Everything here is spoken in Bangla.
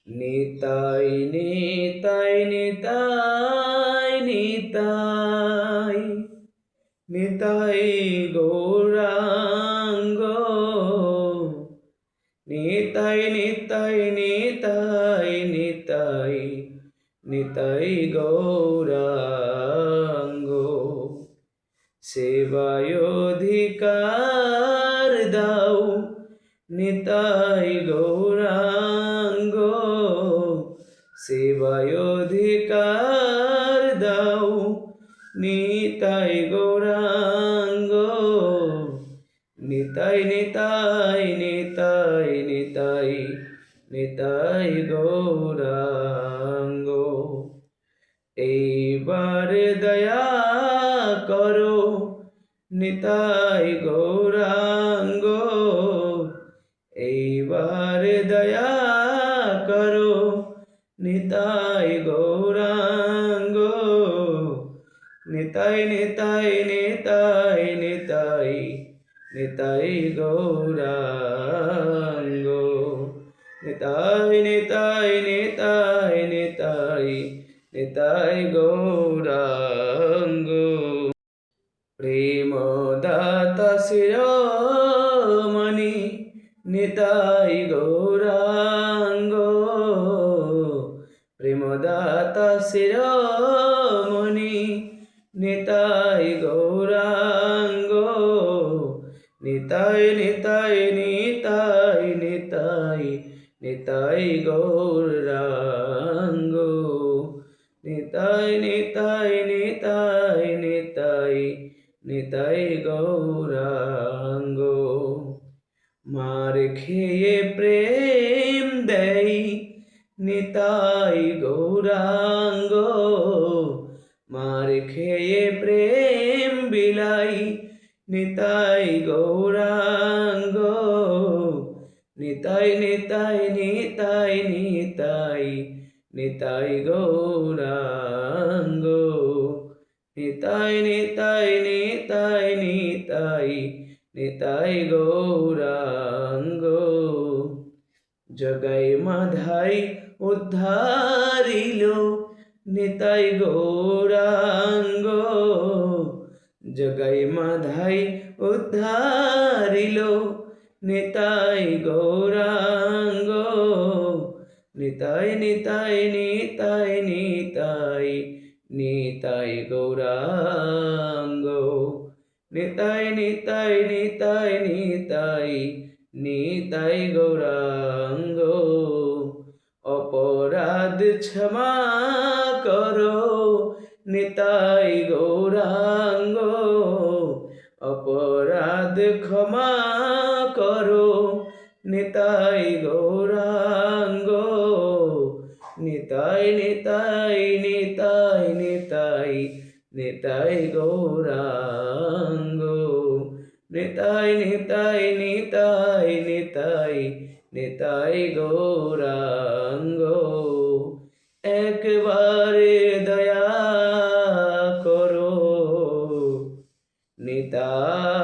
নিতাই নিতাই নিতাই নিতাই নিতাই গৌরাঙ্গ নিতাই নিতাই নিতাই নিতাই নিতাই গৌরাঙ্গ সেবায় অধিকার দাও নিতাই গৌরাঙ্গ সেবায় অধিকার দাও নিতাই গৌরাঙ্গ নিতাই নিতাই নিতাই নিতাই নিতাই গৌরাঙ্গ এইবার দয়া করো নিতাই গৌরাঙ্গ এইবার দয়া করো নিতাই গৌরাঙ্গ নিতাই নিতাই নিতাই নিতাই নিতাই গৌরাঙ্গ নিতাই নিতাই নিতাই নিতাই নিতাই গৌরাঙ্গ প্রেম দাতা শিরোমণি নিতাই গৌরাঙ্গ প্রেম দাতা শিরোমণি নিতাই গৌরাঙ্গ নিতাই নিতাই নিতাই নিতাই নিতাই গৌরাঙ্গ নিতাই নিতাই নিতাই নিতাই নিতাই গৌরাঙ্গ মার খেয়ে প্রেম দেই নিতাই গৌরাঙ্গ মার খেয়ে প্রেম বিলাই নিতাই গৌরাঙ্গ নিতাই নিতাই নিতাই নিতাই নিতাই গৌরাঙ্গ নিতাই নিতাই নিতাই নিতাই নিতাই গৌরাঙ্গ জগাই মাধাই উদ্ধারিল নিতাই গৌরাঙ্গ জগাই মাধাই উদ্ধারিল নিতাই গৌরাঙ্গ নিতাই নিতাই নিতাই নিতাই নিতাই গৌরাঙ্গ নিতাই নিতাই নিতাই নিতাই নিতাই গৌরাঙ্গ অপরাধ ক্ষমা করো নিতাই গৌরাঙ্গ অপরাধ ক্ষমা করো নিতাই গৌরাঙ্গ নিতাই নিতাই নিতাই নিতাই নিতাই গৌরাঙ্গ নিতাই নিতাই নিতাই নিতাই নিতাই গৌরাঙ্গ একবারে দয়া করো নিতাই